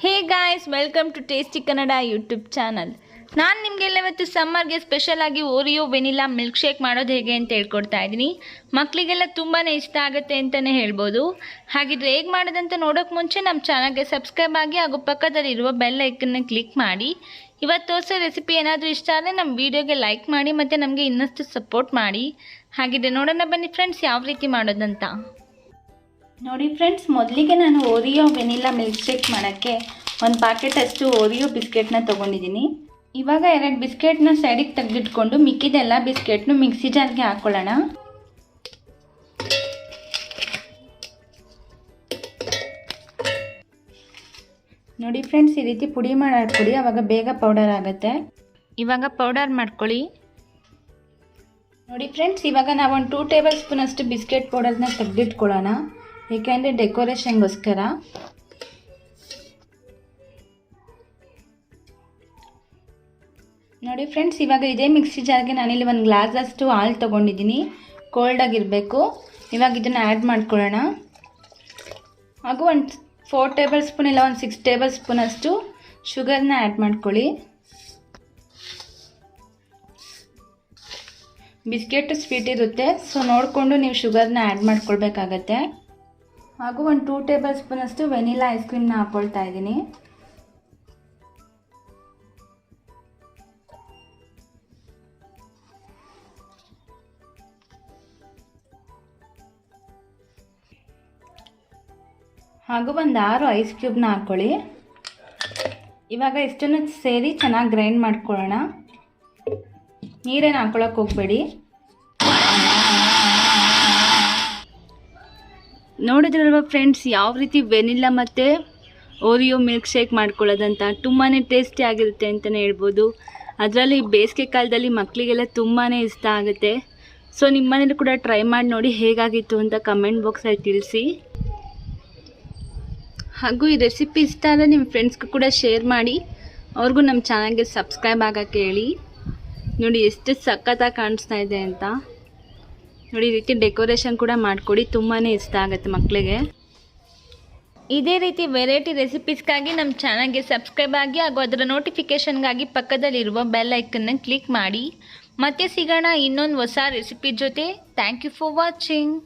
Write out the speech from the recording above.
Hey guys, welcome to tasty Kannada YouTube channel. ನಾನು ನಿಮಗೆಲ್ಲ ಇವತ್ತು ಸಮ್ಮರ್ಗೆ ಸ್ಪೆಷಲ್ ಆಗಿ ಓರಿಯೋ ವೆನಿಲಾ ಮಿಲ್ಕ್ ಶೇಕ್ ಮಾಡೋದು ಹೇಗೆ ಅಂತ ಹೇಳ್ಕೊಡ್ತಾ ಇದ್ದೀನಿ. ಮಕ್ಕಳಿಗೆಲ್ಲ ತುಂಬಾ ಇಷ್ಟ ಆಗುತ್ತೆ ಅಂತಲೇ ಹೇಳ್ಬೋದು. ಹಾಗಿದ್ರೆ ಹೇಗೆ ಮಾಡೋದಂತ ನೋಡೋಕೆ ಮುಂಚೆ ನಮ್ಮ ಚಾನಲ್ಗೆ ಸಬ್ಸ್ಕ್ರೈಬ್ ಆಗಿ ಹಾಗೂ ಪಕ್ಕದಲ್ಲಿರುವ ಬೆಲ್ ಐಕನ್ನ ಕ್ಲಿಕ್ ಮಾಡಿ. ಇವತ್ತು ತೋರಿಸೋ ರೆಸಿಪಿ ಏನಾದರೂ ಇಷ್ಟ ಆದರೆ ನಮ್ಮ ವಿಡಿಯೋಗೆ ಲೈಕ್ ಮಾಡಿ ಮತ್ತು ನಮಗೆ ಇನ್ನಷ್ಟು ಸಪೋರ್ಟ್ ಮಾಡಿ. ಹಾಗಿದ್ರೆ ನೋಡೋಣ ಬನ್ನಿ ಫ್ರೆಂಡ್ಸ್, ಯಾವ ರೀತಿ ಮಾಡೋದಂತ. ನೋಡಿ ಫ್ರೆಂಡ್ಸ್, ಮೊದಲಿಗೆ ನಾನು ಓರಿಯೋ ವೆನಿಲಾ ಮಿಲ್ಕ್ ಶೇಕ್ ಮಾಡೋಕ್ಕೆ ಒಂದು ಪ್ಯಾಕೆಟ್ ಅಷ್ಟು ಓರಿಯೋ ಬಿಸ್ಕೆಟ್ನ ತೊಗೊಂಡಿದ್ದೀನಿ. ಇವಾಗ 2 ಬಿಸ್ಕೆಟ್ನ ಸೈಡಿಗೆ ತೆಗೆದಿಟ್ಕೊಂಡು ಮಿಕ್ಕಿದೆಲ್ಲ ಬಿಸ್ಕೆಟ್ನು ಮಿಕ್ಸಿ ಜಾರ್ಗೆ ಹಾಕ್ಕೊಳ್ಳೋಣ. ನೋಡಿ ಫ್ರೆಂಡ್ಸ್, ಈ ರೀತಿ ಪುಡಿ ಮಾಡಿ ಹಾಕ್ಕೊಡಿ, ಆವಾಗ ಬೇಗ ಪೌಡರ್ ಆಗುತ್ತೆ. ಇವಾಗ ಪೌಡರ್ ಮಾಡ್ಕೊಳ್ಳಿ. ನೋಡಿ ಫ್ರೆಂಡ್ಸ್, ಇವಾಗ ನಾವು ಒಂದು 2 ಟೇಬಲ್ ಸ್ಪೂನ್ ಅಷ್ಟು ಬಿಸ್ಕೆಟ್ ಪೌಡರ್ನ ತೆಗೆದಿಟ್ಕೊಳ್ಳೋಣ, ಏಕೆಂದರೆ ಡೆಕೋರೇಷನ್ಗೋಸ್ಕರ. ನೋಡಿ ಫ್ರೆಂಡ್ಸ್, ಇವಾಗ ಇದೇ ಮಿಕ್ಸಿ ಜಾರ್ಗೆ ನಾನಿಲ್ಲಿ 1 ಗ್ಲಾಸ್ ಅಷ್ಟು ಹಾಲು ತೊಗೊಂಡಿದ್ದೀನಿ, ಕೋಲ್ಡ್ ಆಗಿರಬೇಕು. ಇವಾಗ ಇದನ್ನು ಆ್ಯಡ್ ಮಾಡ್ಕೊಳ್ಳೋಣ. ಹಾಗೂ ಒಂದು 4 ಟೇಬಲ್ ಸ್ಪೂನ್ ಇಲ್ಲ ಒಂದು 6 ಟೇಬಲ್ ಸ್ಪೂನ್ ಅಷ್ಟು ಶುಗರ್ನ ಆ್ಯಡ್ ಮಾಡ್ಕೊಳ್ಳಿ. ಬಿಸ್ಕೆಟು ಸ್ವೀಟ್ ಇರುತ್ತೆ, ಸೊ ನೋಡಿಕೊಂಡು ನೀವು ಶುಗರ್ನ ಆ್ಯಡ್ ಮಾಡ್ಕೊಳ್ಬೇಕಾಗತ್ತೆ. ಹಾಗೂ ಒಂದು 2 ಟೇಬಲ್ ಸ್ಪೂನ್ ಅಷ್ಟು ವೆನಿಲಾ ಐಸ್ ಕ್ರೀಮ್ನ ಹಾಕ್ಕೊಳ್ತಾ ಇದ್ದೀನಿ. ಹಾಗೂ ಒಂದು 6 ಐಸ್ ಕ್ಯೂಬ್ನ ಹಾಕ್ಕೊಳ್ಳಿ. ಇವಾಗ ಇಷ್ಟನ್ನು ಸೇರಿ ಚೆನ್ನಾಗಿ ಗ್ರೈಂಡ್ ಮಾಡ್ಕೊಳ್ಳೋಣ. ನೀರೇನು ಹಾಕ್ಕೊಳ್ಳೋಕೆ ಹೋಗಬೇಡಿ. ನೋಡಿದ್ರಲ್ವ ಫ್ರೆಂಡ್ಸ್, ಯಾವ ರೀತಿ ವೆನಿಲಾ ಮತ್ತು ಓರಿಯೋ ಮಿಲ್ಕ್ ಶೇಕ್ ಮಾಡ್ಕೊಳ್ಳೋದಂತ. ತುಂಬಾ ಟೇಸ್ಟಿ ಆಗಿರುತ್ತೆ ಅಂತಲೇ ಹೇಳ್ಬೋದು. ಅದರಲ್ಲಿ ಬೇಸಿಗೆ ಕಾಲದಲ್ಲಿ ಮಕ್ಕಳಿಗೆಲ್ಲ ತುಂಬಾ ಇಷ್ಟ ಆಗುತ್ತೆ. ಸೊ ನಿಮ್ಮ ಮನೇಲಿ ಕೂಡ ಟ್ರೈ ಮಾಡಿ ನೋಡಿ ಹೇಗಾಗಿತ್ತು ಅಂತ ಕಮೆಂಟ್ ಬಾಕ್ಸಲ್ಲಿ ತಿಳಿಸಿ. ಹಾಗೂ ಈ ರೆಸಿಪಿ ಇಷ್ಟ ಆದರೆ ನಿಮ್ಮ ಫ್ರೆಂಡ್ಸ್ಗೂ ಕೂಡ ಶೇರ್ ಮಾಡಿ, ಅವ್ರಿಗೂ ನಮ್ಮ ಚಾನಲ್ಗೆ ಸಬ್ಸ್ಕ್ರೈಬ್ ಆಗೋಕ್ಕೆ ಹೇಳಿ. ನೋಡಿ ಎಷ್ಟು ಸಖತ್ತಾಗಿ ಕಾಣಿಸ್ತಾ ಇದೆ ಅಂತ. ನೋಡಿ ಈ ರೀತಿ ಡೆಕೋರೇಷನ್ ಕೂಡ ಮಾಡಿಕೊಡಿ, ತುಂಬಾ ಇಷ್ಟ ಆಗುತ್ತೆ ಮಕ್ಕಳಿಗೆ. ಇದೇ ರೀತಿ ವೆರೈಟಿ ರೆಸಿಪೀಸ್ಗಾಗಿ ನಮ್ಮ ಚಾನಲ್ಗೆ ಸಬ್ಸ್ಕ್ರೈಬ್ ಆಗಿ ಹಾಗೂ ಅದರ ನೋಟಿಫಿಕೇಷನ್ಗಾಗಿ ಪಕ್ಕದಲ್ಲಿರುವ ಬೆಲ್ ಐಕನ್ನ ಕ್ಲಿಕ್ ಮಾಡಿ. ಮತ್ತೆ ಸಿಗೋಣ ಇನ್ನೊಂದು ಹೊಸ ರೆಸಿಪಿ ಜೊತೆ. Thank you for watching.